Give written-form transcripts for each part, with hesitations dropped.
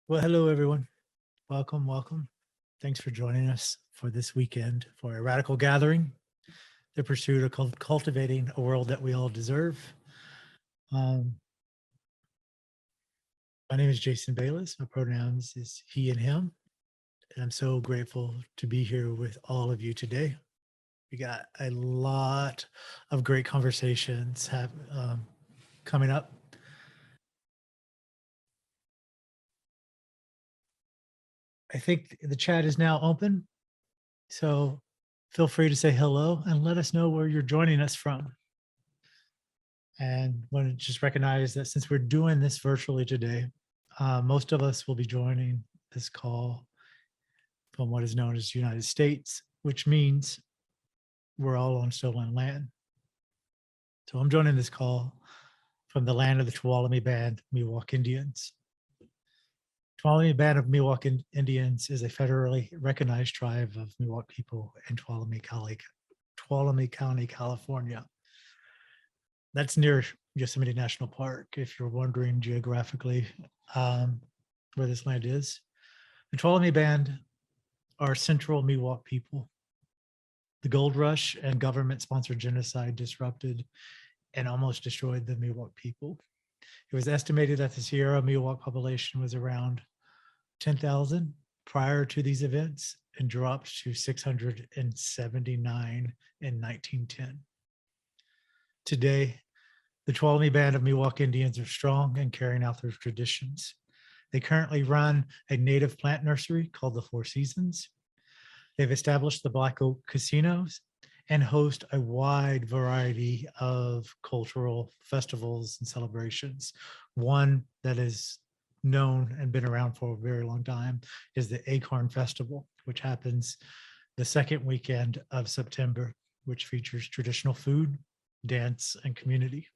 Well, hello, everyone. Welcome, welcome. Thanks for joining us for this weekend for a radical gathering, the pursuit of cultivating a world that we all deserve. Um, my name is Jason Bayless. My pronouns is he and him. And I'm so grateful to be here with all of you today. We got a lot of great conversations coming up. I think the chat is now open. So feel free to say hello and let us know where you're joining us from. And want to just recognize that since we're doing this virtually today, most of us will be joining this call from what is known as the United States, which means we're all on stolen land. So I'm joining this call from the land of the Tuolumne Band Miwok Indians. Tuolumne Band of Miwok Indians is a federally recognized tribe of Miwok people in Tuolumne County, California. That's near Yosemite National Park, if you're wondering geographically where this land is. The Tuolumne Band are central Miwok people. The gold rush and government-sponsored genocide disrupted and almost destroyed the Miwok people. It was estimated that the Sierra Miwok population was around 10,000 prior to these events and dropped to 679 in 1910. Today, the Tuolumne Band of Miwok Indians are strong and carrying out their traditions. They currently run a native plant nursery called the Four Seasons. They've established the Black Oak casinos and host a wide variety of cultural festivals and celebrations. One that is known and been around for a very long time is the Acorn Festival, which happens the second weekend of September, which features traditional food, dance, and community.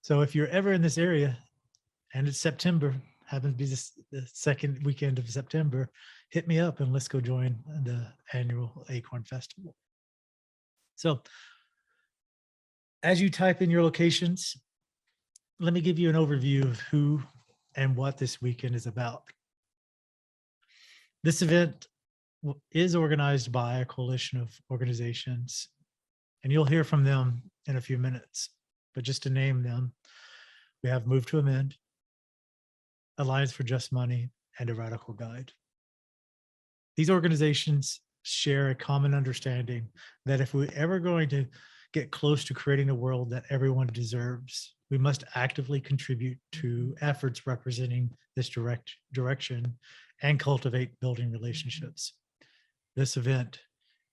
So if you're ever in this area and it's September, happens to be the second weekend of September, hit me up and let's go join the annual Acorn Festival. So as you type in your locations, let me give you an overview of who and what this weekend is about. This event is organized by a coalition of organizations, and you'll hear from them in a few minutes. But just to name them, we have Move to Amend, Alliance for Just Money, and A Radical Guide. These organizations share a common understanding that if we're ever going to get close to creating a world that everyone deserves, we must actively contribute to efforts representing this direction and cultivate building relationships. This event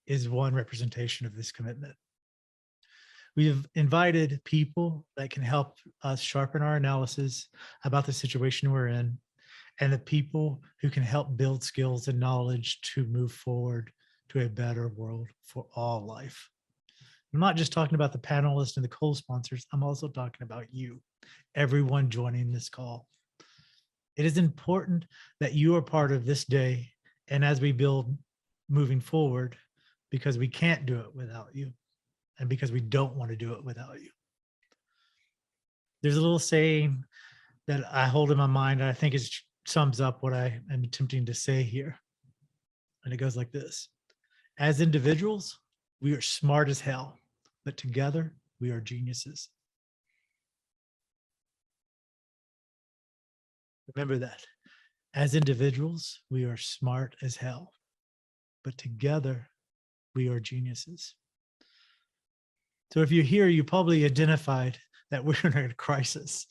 is one representation of this commitment. We've invited people that can help us sharpen our analysis about the situation we're in, and the people who can help build skills and knowledge to move forward to a better world for all life. I'm not just talking about the panelists and the co-sponsors, I'm also talking about you, everyone joining this call. It is important that you are part of this day and as we build moving forward, because we can't do it without you. And because we don't want to do it without you. There's a little saying that I hold in my mind, and I think it sums up what I am attempting to say here. And it goes like this. As individuals, we are smart as hell, but together we are geniuses. Remember that. As individuals, we are smart as hell, but together we are geniuses. So if you're here, you probably identified that we're in a crisis.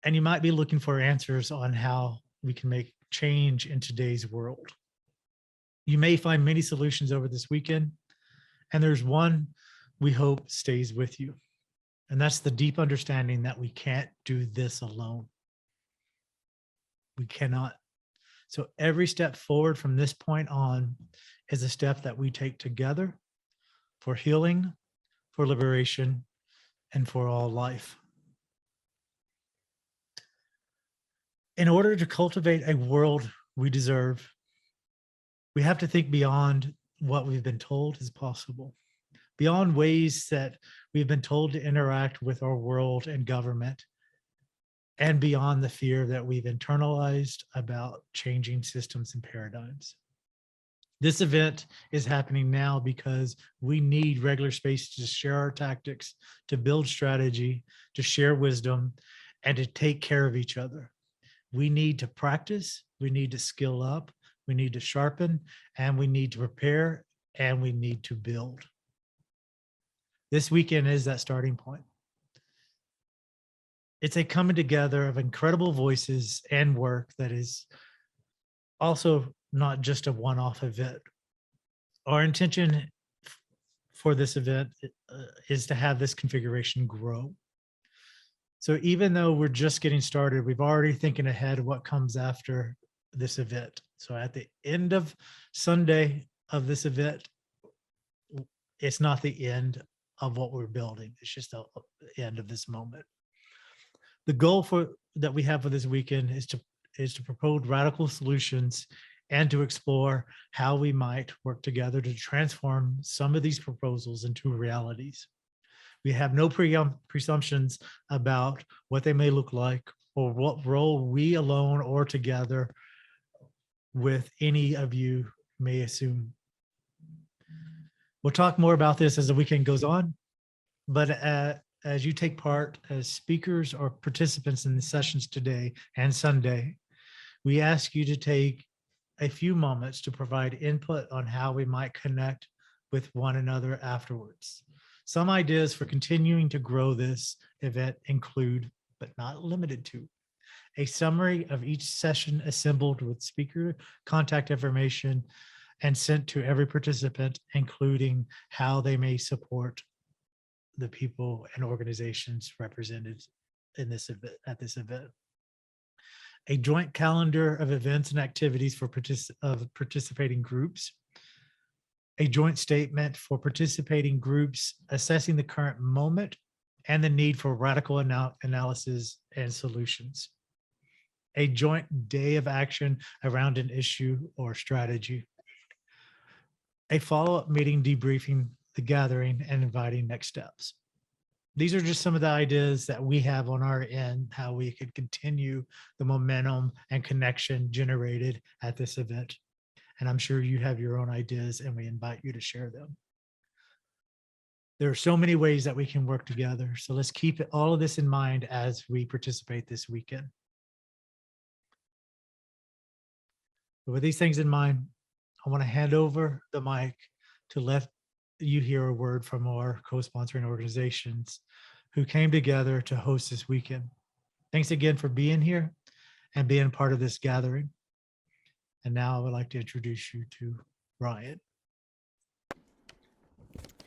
And you might be looking for answers on how we can make change in today's world. You may find many solutions over this weekend, and there's one we hope stays with you. And that's the deep understanding that we can't do this alone. We cannot. So every step forward from this point on is a step that we take together for healing, for liberation, and for all life. In order to cultivate a world we deserve, we have to think beyond what we've been told is possible, beyond ways that we've been told to interact with our world and government, and beyond the fear that we've internalized about changing systems and paradigms. This event is happening now because we need regular space to share our tactics, to build strategy, to share wisdom, and to take care of each other. We need to practice, we need to skill up, we need to sharpen, and we need to prepare, and we need to build. This weekend is that starting point. It's a coming together of incredible voices and work that is also not just a one-off event. Our intention for this event is to have this configuration grow. So even though we're just getting started, we've already thinking ahead of what comes after this event. So at the end of Sunday of this event, it's not the end of what we're building. It's just the end of this moment. The goal that we have for this weekend is to propose radical solutions and to explore how we might work together to transform some of these proposals into realities. We have no presumptions about what they may look like or what role we alone or together with any of you may assume. We'll talk more about this as the weekend goes on, but as you take part as speakers or participants in the sessions today and Sunday, we ask you to take a few moments to provide input on how we might connect with one another afterwards. Some ideas for continuing to grow this event include, but not limited to, a summary of each session assembled with speaker contact information and sent to every participant, including how they may support the people and organizations represented in this event, at this event. A joint calendar of events and activities for participating groups, a joint statement for participating groups assessing the current moment and the need for radical analysis and solutions, a joint day of action around an issue or strategy, a follow-up meeting debriefing the gathering and inviting next steps. These are just some of the ideas that we have on our end, how we could continue the momentum and connection generated at this event. And I'm sure you have your own ideas and we invite you to share them. There are so many ways that we can work together. So let's keep all of this in mind as we participate this weekend. But with these things in mind, I want to hand over the mic to let you hear a word from our co-sponsoring organizations who came together to host this weekend. Thanks again for being here and being part of this gathering. And now I would like to introduce you to Ryan.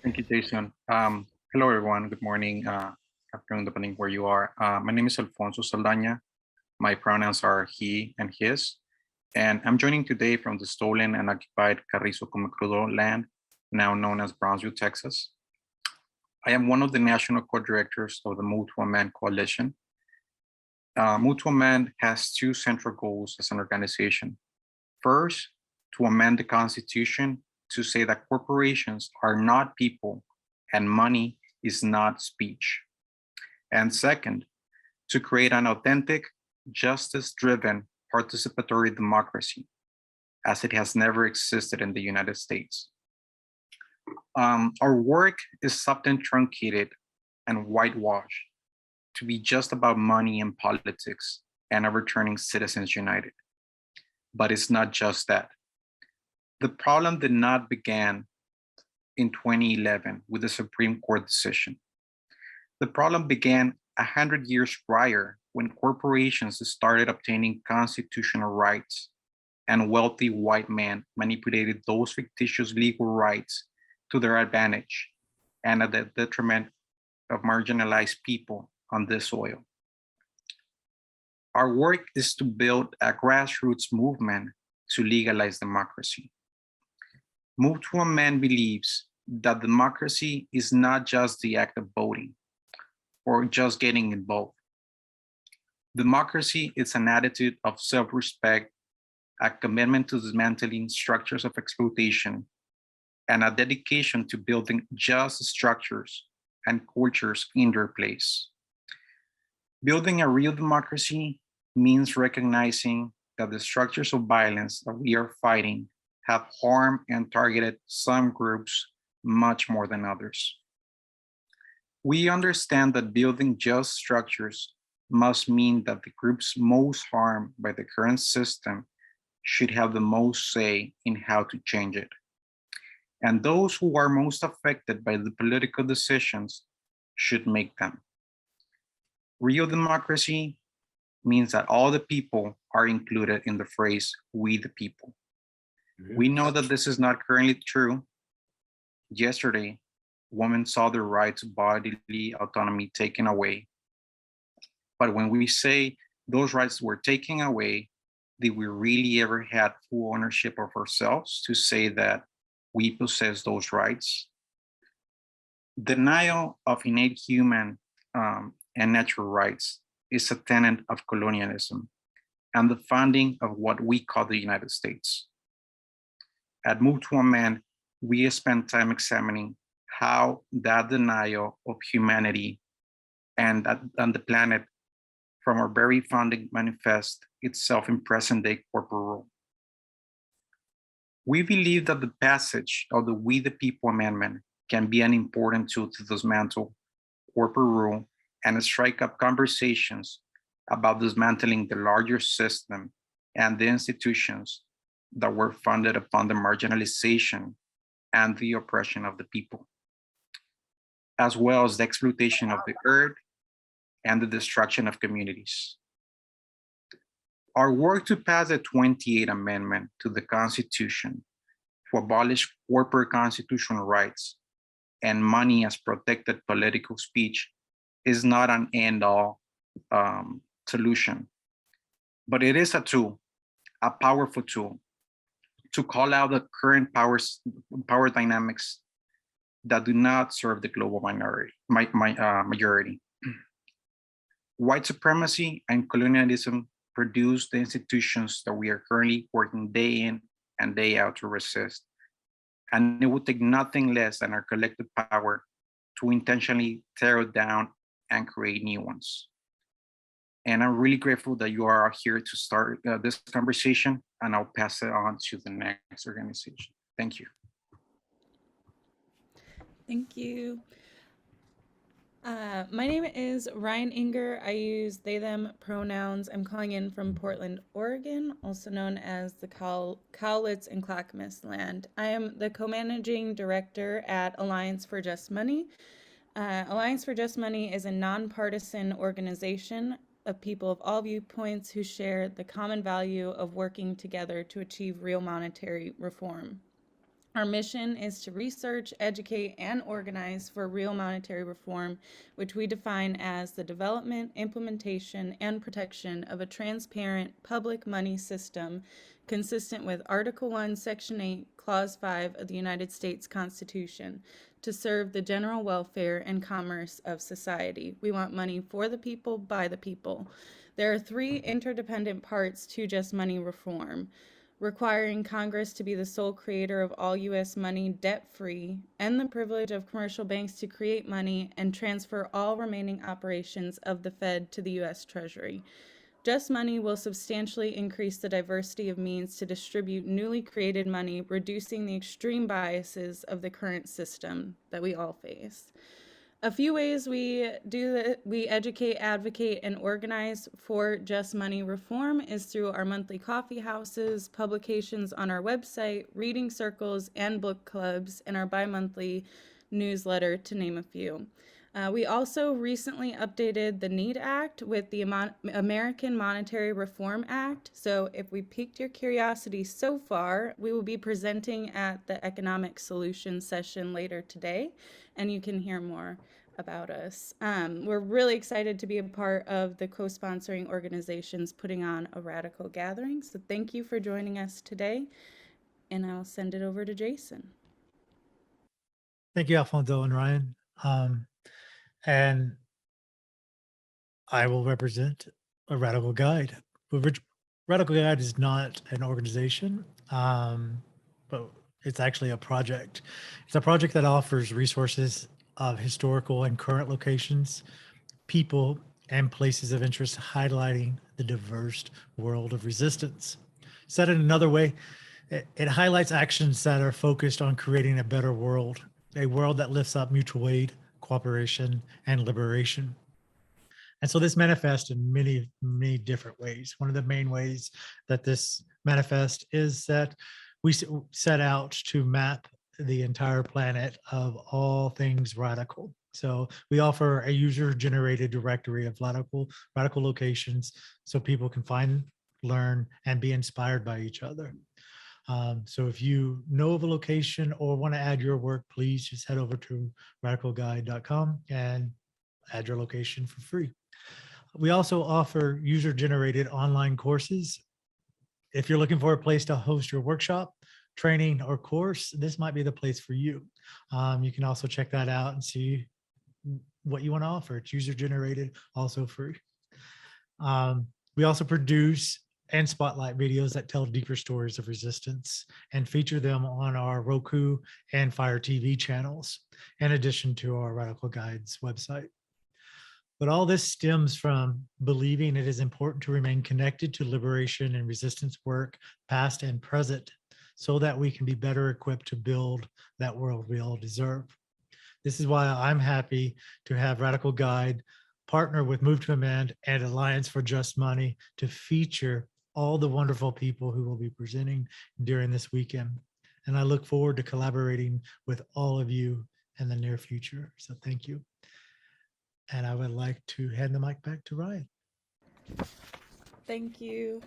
Thank you, Jason. Hello, everyone. Good morning, afternoon, depending where you are. My name is Alfonso SALDANA. My pronouns are he and his. And I'm joining today from the stolen and occupied Carrizo Comecrudo land, now known as Brownsville, Texas. I am one of the national co-directors of the Move to Amend Coalition. Move to Amend has two central goals as an organization. First, to amend the Constitution to say that corporations are not people and money is not speech. And second, to create an authentic, justice-driven participatory democracy, as it has never existed in the United States. Our work is often truncated and whitewashed to be just about money and politics and overturning Citizens United. But it's not just that. The problem did not begin in 2011 with the Supreme Court decision. The problem began 100 years prior when corporations started obtaining constitutional rights and wealthy white men manipulated those fictitious legal rights to their advantage and at the detriment of marginalized people on this soil. Our work is to build a grassroots movement to legalize democracy. Move to Amend believes that democracy is not just the act of voting or just getting involved. Democracy is an attitude of self-respect, a commitment to dismantling structures of exploitation, and a dedication to building just structures and cultures in their place. Building a real democracy means recognizing that the structures of violence that we are fighting have harmed and targeted some groups much more than others. We understand that building just structures must mean that the groups most harmed by the current system should have the most say in how to change it. And those who are most affected by the political decisions should make them. Real democracy means that all the people are included in the phrase, we the people. We know that this is not currently true. Yesterday, women saw their right to bodily autonomy taken away. But when we say those rights were taken away, did we really ever had full ownership of ourselves to say that we possess those rights? Denial of innate human and natural rights is a tenet of colonialism and the founding of what we call the United States. At Move to Amend, we spent time examining how that denial of humanity and the planet from our very founding manifests itself in present-day corporate rule. We believe that the passage of the We the People Amendment can be an important tool to dismantle corporate rule and strike up conversations about dismantling the larger system and the institutions that were founded upon the marginalization and the oppression of the people, as well as the exploitation of the earth and the destruction of communities. Our work to pass the 28th Amendment to the Constitution to abolish corporate constitutional rights and money as protected political speech is not an end-all solution, but it is a tool, a powerful tool, to call out the current power dynamics that do not serve the global majority. White supremacy and colonialism produce the institutions that we are currently working day in and day out to resist. And it would take nothing less than our collective power to intentionally tear down and create new ones. And I'm really grateful that you are here to start this conversation, and I'll pass it on to the next organization. Thank you. Thank you. My name is Ryan Enger. I use they, them pronouns. I'm calling in from Portland, Oregon, also known as the Cowlitz and Clackamas land. I am the co-managing director at Alliance for Just Money. Alliance for Just Money is a nonpartisan organization of people of all viewpoints who share the common value of working together to achieve real monetary reform. Our mission is to research, educate, and organize for real monetary reform, which we define as the development, implementation, and protection of a transparent public money system consistent with Article 1, Section 8, Clause 5 of the United States Constitution to serve the general welfare and commerce of society. We want money for the people, by the people. There are three interdependent parts to Just Money reform: requiring Congress to be the sole creator of all U.S. money debt-free, and the privilege of commercial banks to create money and transfer all remaining operations of the Fed to the U.S. Treasury. Just Money will substantially increase the diversity of means to distribute newly created money, reducing the extreme biases of the current system that we all face. A few ways we do that, we educate, advocate, and organize for Just Money reform is through our monthly coffee houses, publications on our website, reading circles, and book clubs, and our bi-monthly newsletter, to name a few. We also recently updated the NEED Act with the American Monetary Reform Act. So if we piqued your curiosity so far, we will be presenting at the Economic Solutions session later today, and you can hear more about us. We're really excited to be a part of the co-sponsoring organizations putting on a radical gathering. So thank you for joining us today, and I'll send it over to Jason. Thank you, Alfonso and Ryan. And I will represent a Radical Guide. Radical Guide is not an organization, but it's actually a project. It's a project that offers resources of historical and current locations, people, and places of interest, highlighting the diverse world of resistance. Said in another way, it highlights actions that are focused on creating a better world, a world that lifts up mutual aid, cooperation, and liberation. And so this manifests in many, many different ways. One of the main ways that this manifests is that we set out to map the entire planet of all things radical. So we offer a user-generated directory of radical locations so people can find, learn, and be inspired by each other. So if you know of a location or want to add your work, please just head over to radicalguide.com and add your location for free. We also offer user-generated online courses. If you're looking for a place to host your workshop, training, or course, this might be the place for you. You can also check that out and see what you want to offer. It's user-generated, also free. We also produce and spotlight videos that tell deeper stories of resistance and feature them on our Roku and Fire TV channels, in addition to our Radical Guides website. But all this stems from believing it is important to remain connected to liberation and resistance work, past and present, so that we can be better equipped to build that world we all deserve. This is why I'm happy to have Radical Guide partner with Move to Amend and Alliance for Just Money to feature all the wonderful people who will be presenting during this weekend. And I look forward to collaborating with all of you in the near future. So thank you. And I would like to hand the mic back to Ryan. Thank you.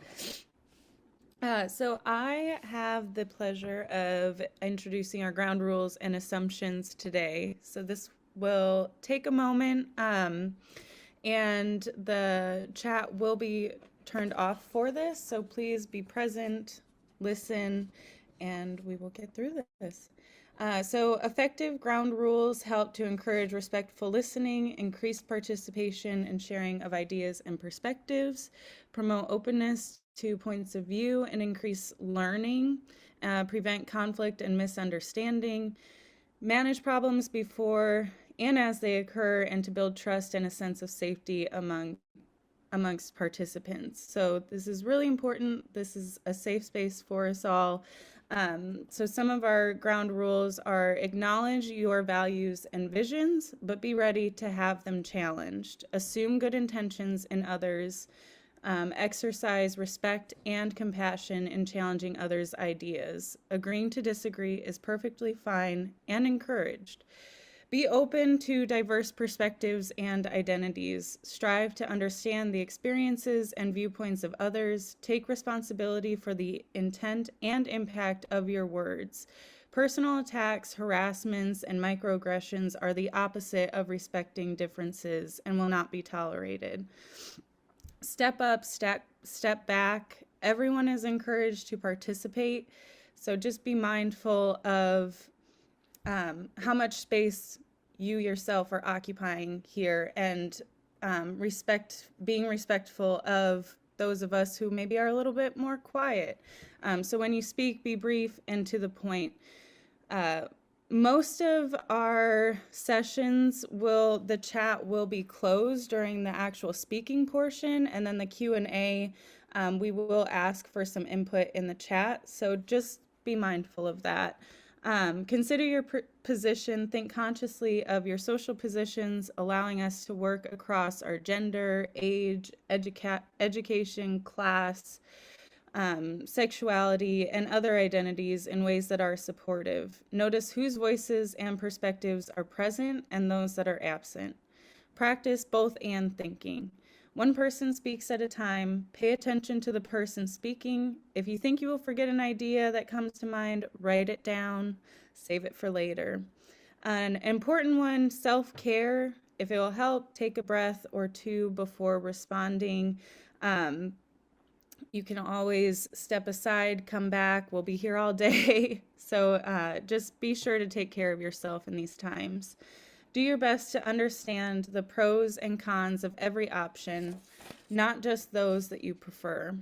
So I have the pleasure of introducing our ground rules and assumptions today. So this will take a moment, and the chat will be turned off for this. So please be present, listen, and we will get through this. So effective ground rules help to encourage respectful listening, increased participation and sharing of ideas and perspectives, promote openness to points of view and increase learning, prevent conflict and misunderstanding, manage problems before and as they occur, and to build trust and a sense of safety amongst participants. So this is really important. This is a safe space for us all. So some of our ground rules are: acknowledge your values and visions, but be ready to have them challenged. Assume good intentions in others. Exercise respect and compassion in challenging others' ideas. Agreeing to disagree is perfectly fine and encouraged. Be open to diverse perspectives and identities. Strive to understand the experiences and viewpoints of others. Take responsibility for the intent and impact of your words. Personal attacks, harassments, and microaggressions are the opposite of respecting differences and will not be tolerated. Step up, step back. Everyone is encouraged to participate. So just be mindful of how much space you yourself are occupying here, and being respectful of those of us who maybe are a little bit more quiet. So when you speak, be brief and to the point. Most of our sessions the chat will be closed during the actual speaking portion, and then the Q&A, we will ask for some input in the chat. So just be mindful of that. Consider your position, think consciously of your social positions, allowing us to work across our gender, age, education, class, sexuality, and other identities in ways that are supportive. Notice whose voices and perspectives are present and those that are absent. Practice both and thinking. One person speaks at a time. Pay attention to the person speaking. If you think you will forget an idea that comes to mind, write it down. Save it for later. An important one, self-care. If it will help, take a breath or two before responding. You can always step aside, come back. We'll be here all day. So just be sure to take care of yourself in these times. Do your best to understand the pros and cons of every option, not just those that you prefer.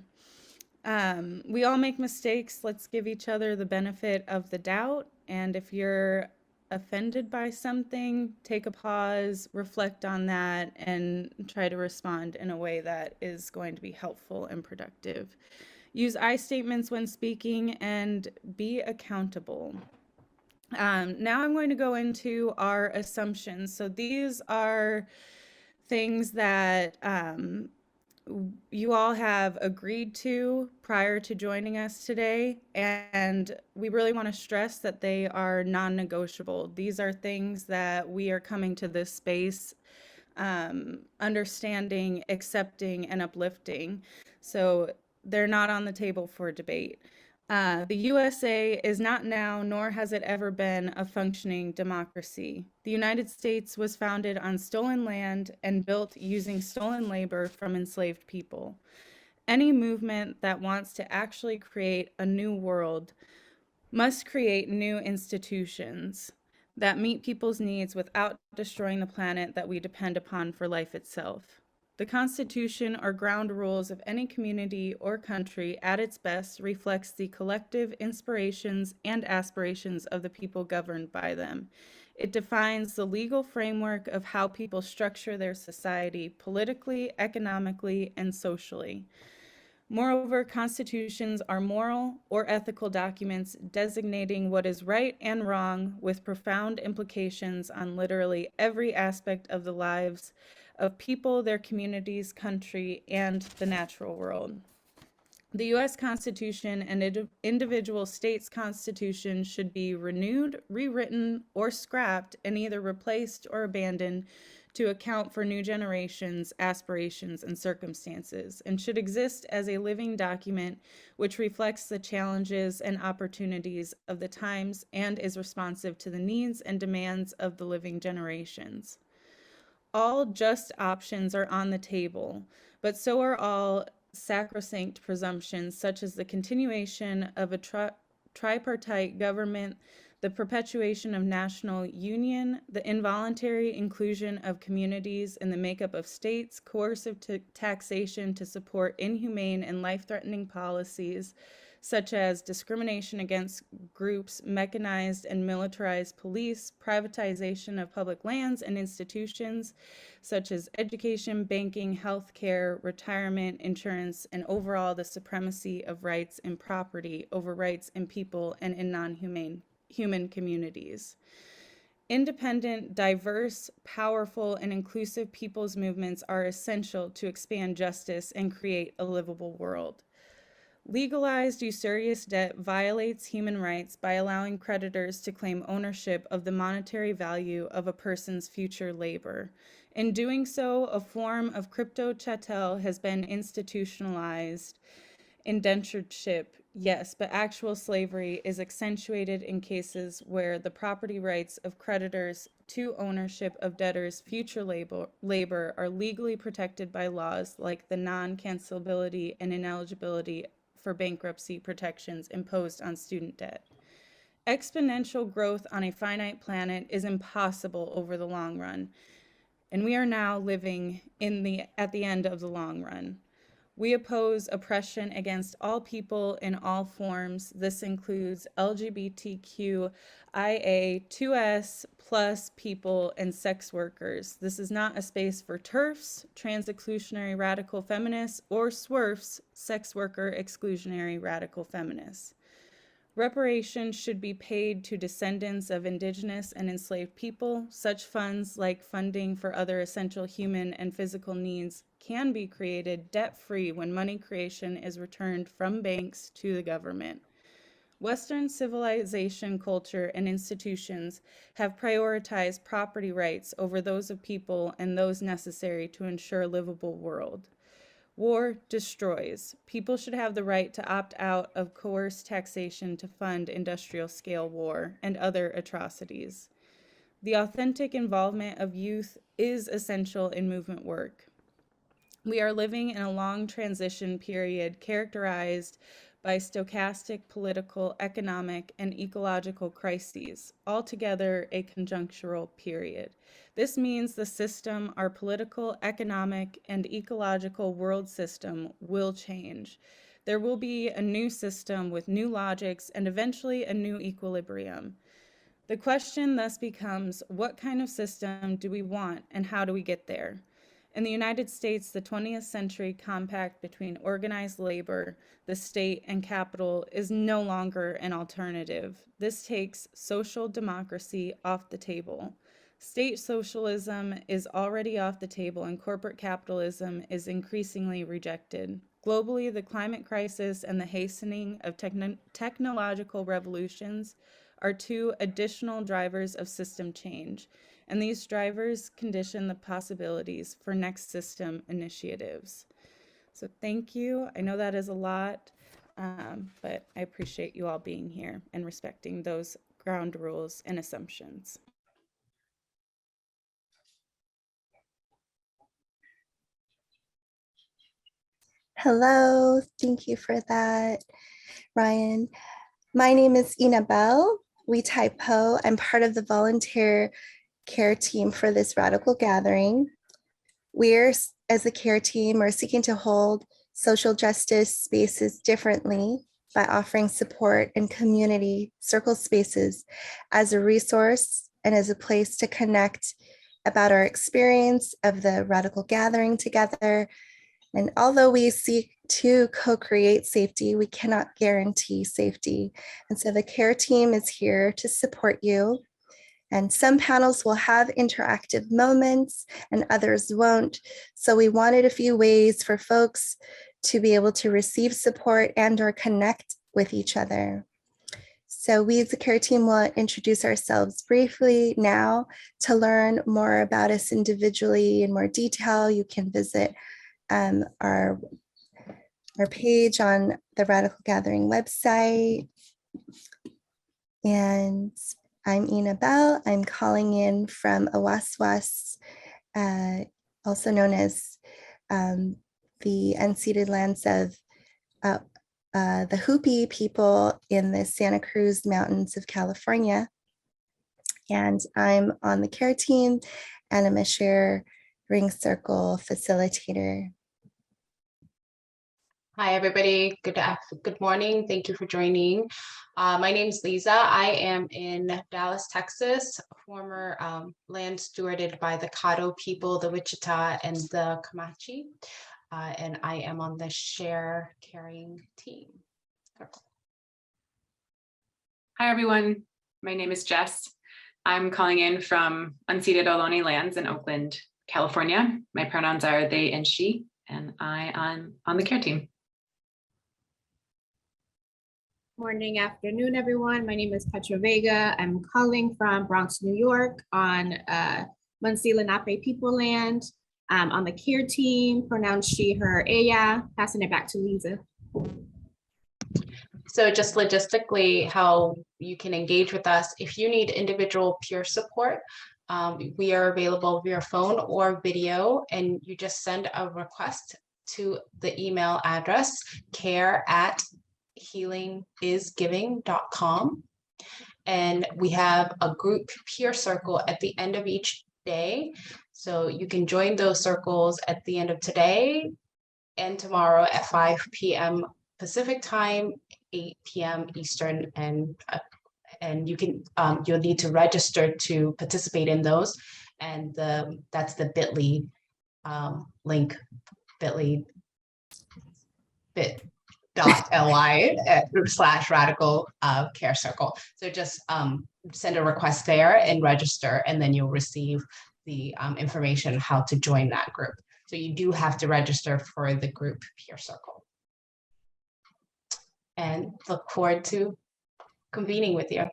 We all make mistakes. Let's give each other the benefit of the doubt. And if you're offended by something, take a pause, reflect on that, and try to respond in a way that is going to be helpful and productive. Use I statements when speaking and be accountable. Now I'm going to go into our assumptions. So these are things that you all have agreed to prior to joining us today, and we really want to stress that they are non-negotiable. These are things that we are coming to this space understanding, accepting, and uplifting. So they're not on the table for debate. The USA is not now, nor has it ever been, a functioning democracy. The United States was founded on stolen land and built using stolen labor from enslaved people. Any movement that wants to actually create a new world must create new institutions that meet people's needs without destroying the planet that we depend upon for life itself. The Constitution or ground rules of any community or country at its best reflects the collective inspirations and aspirations of the people governed by them. It defines the legal framework of how people structure their society politically, economically, and socially. Moreover, constitutions are moral or ethical documents designating what is right and wrong with profound implications on literally every aspect of the lives of people, their communities, country, and the natural world. The U.S. Constitution and individual states' constitutions should be renewed, rewritten, or scrapped and either replaced or abandoned to account for new generations, aspirations, and circumstances, and should exist as a living document which reflects the challenges and opportunities of the times and is responsive to the needs and demands of the living generations. All just options are on the table, but so are all sacrosanct presumptions, such as the continuation of a tripartite government, the perpetuation of national union, the involuntary inclusion of communities in the makeup of states, coercive taxation to support inhumane and life-threatening policies, such as discrimination against groups, mechanized and militarized police, privatization of public lands and institutions, such as education, banking, healthcare, retirement, insurance, and overall the supremacy of rights and property over rights in people and in non-human communities. Independent, diverse, powerful, and inclusive people's movements are essential to expand justice and create a livable world. Legalized usurious debt violates human rights by allowing creditors to claim ownership of the monetary value of a person's future labor. In doing so, a form of crypto chattel has been institutionalized. Indentureship, yes, but actual slavery is accentuated in cases where the property rights of creditors to ownership of debtors' future labor are legally protected by laws like the non-cancelability and ineligibility for bankruptcy protections imposed on student debt. Exponential growth on a finite planet is impossible over the long run, and we are now living at the end of the long run. We oppose oppression against all people in all forms. This includes LGBTQIA, 2S plus people, and sex workers. This is not a space for TERFs, trans exclusionary radical feminists, or SWERFs, sex worker exclusionary radical feminists. Reparations should be paid to descendants of indigenous and enslaved people. Such funds, like funding for other essential human and physical needs, can be created debt-free when money creation is returned from banks to the government. Western civilization, culture, and institutions have prioritized property rights over those of people and those necessary to ensure a livable world. War destroys. People should have the right to opt out of coerced taxation to fund industrial-scale war and other atrocities. The authentic involvement of youth is essential in movement work. We are living in a long transition period characterized by stochastic political, economic, and ecological crises, altogether a conjunctural period. This means the system, our political, economic, and ecological world system, will change. There will be a new system with new logics and eventually a new equilibrium. The question thus becomes, what kind of system do we want and how do we get there? In the United States, the 20th century compact between organized labor, the state, and capital is no longer an alternative. This takes social democracy off the table. State socialism is already off the table and corporate capitalism is increasingly rejected. Globally, the climate crisis and the hastening of technological revolutions are two additional drivers of system change, and these drivers condition the possibilities for next system initiatives. So thank you. I know that is a lot, but I appreciate you all being here and respecting those ground rules and assumptions. Hello, thank you for that, Ryan. My name is Ina Bell. We typo. I'm part of the volunteer care team for this radical gathering. We're, as a care team, are seeking to hold social justice spaces differently by offering support and community circle spaces as a resource and as a place to connect about our experience of the radical gathering together. And although we seek to co-create safety, we cannot guarantee safety. And so the care team is here to support you. And some panels will have interactive moments and others won't. So we wanted a few ways for folks to be able to receive support and or connect with each other. So we as a care team will introduce ourselves briefly now. To learn more about us individually in more detail, you can visit our page on the Radical Gathering website. And I'm Ina Bell. I'm calling in from Awaswas, also known as the unceded lands of the Hopi people in the Santa Cruz Mountains of California. And I'm on the care team, and I'm a sharing circle facilitator. Hi, everybody. Good morning. Thank you for joining. My name is Lisa. I am in Dallas, Texas, former land stewarded by the Caddo people, the Wichita, and the Comanche. And I am on the share caring team. Hi, everyone. My name is Jess. I'm calling in from unceded Ohlone lands in Oakland, California. My pronouns are they and she, and I am on the care team. Morning, afternoon, everyone. My name is Petra Vega. I'm calling from Bronx, New York on Munsee Lenape people land. On the care team, pronouns she, her, ella. Passing it back to Lisa. So just logistically, how you can engage with us. If you need individual peer support, we are available via phone or video, and you just send a request to the email address care@healingisgiving.com. And we have a group peer circle at the end of each day. So you can join those circles at the end of today and tomorrow at 5 p.m. Pacific time, 8 p.m. Eastern, and you can you'll need to register to participate in those, and that's the bit.ly link, bit.ly/radical care circle. So just send a request there and register, and then you'll receive the information how to join that group. So you do have to register for the group peer circle. And look forward to convening with you.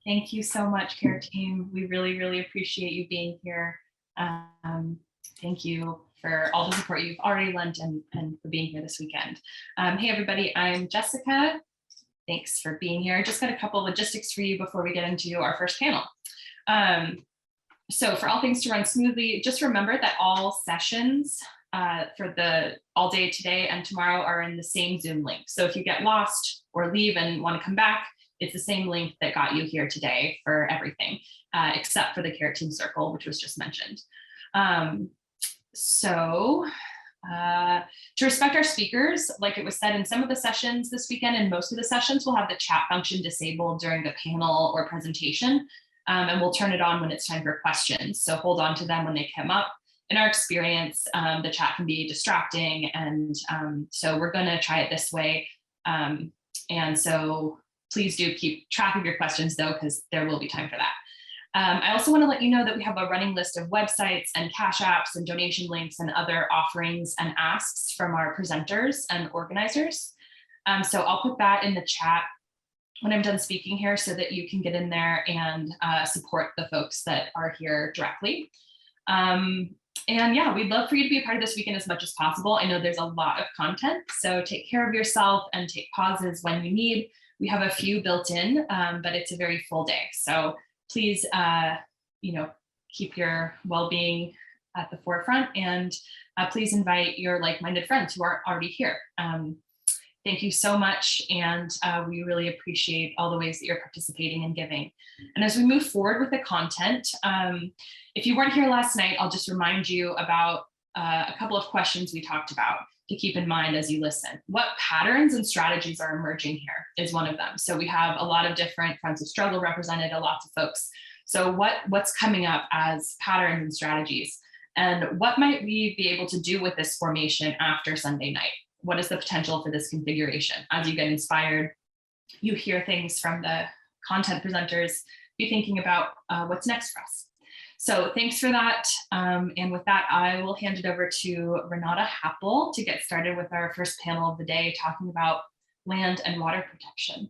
Thank you so much, care team. We really, really appreciate you being here. Thank you for all the support you've already lent and for being here this weekend. Hey, everybody, I'm Jessica. Thanks for being here. Just got a couple of logistics for you before we get into our first panel. So for all things to run smoothly, just remember that all sessions for the all day today and tomorrow are in the same Zoom link. So if you get lost or leave and want to come back, it's the same link that got you here today for everything, except for the care team circle, which was just mentioned. So To respect our speakers, like it was said in some of the sessions this weekend, and most of the sessions will have the chat function disabled during the panel or presentation, and we'll turn it on when it's time for questions. So hold on to them when they come up. In our experience, the chat can be distracting, and so we're going to try it this way. And so please do keep track of your questions though, because there will be time for that. I also want to let you know that we have a running list of websites and cash apps and donation links and other offerings and asks from our presenters and organizers. So I'll put that in the chat when I'm done speaking here so that you can get in there and support the folks that are here directly. And yeah, we'd love for you to be a part of this weekend as much as possible. I know there's a lot of content, so take care of yourself and take pauses when you need. We have a few built in, but it's a very full day. So please, keep your well-being at the forefront, and please invite your like-minded friends who are already here. Thank you so much, and we really appreciate all the ways that you're participating and giving. And as we move forward with the content, if you weren't here last night, I'll just remind you about a couple of questions we talked about to keep in mind as you listen. What patterns and strategies are emerging here is one of them. So we have a lot of different fronts of struggle represented, lots of folks. So what's coming up as patterns and strategies? And what might we be able to do with this formation after Sunday night? What is the potential for this configuration? As you get inspired, you hear things from the content presenters, be thinking about what's next for us. So thanks for that. And with that, I will hand it over to Renata Happel to get started with our first panel of the day, talking about land and water protection.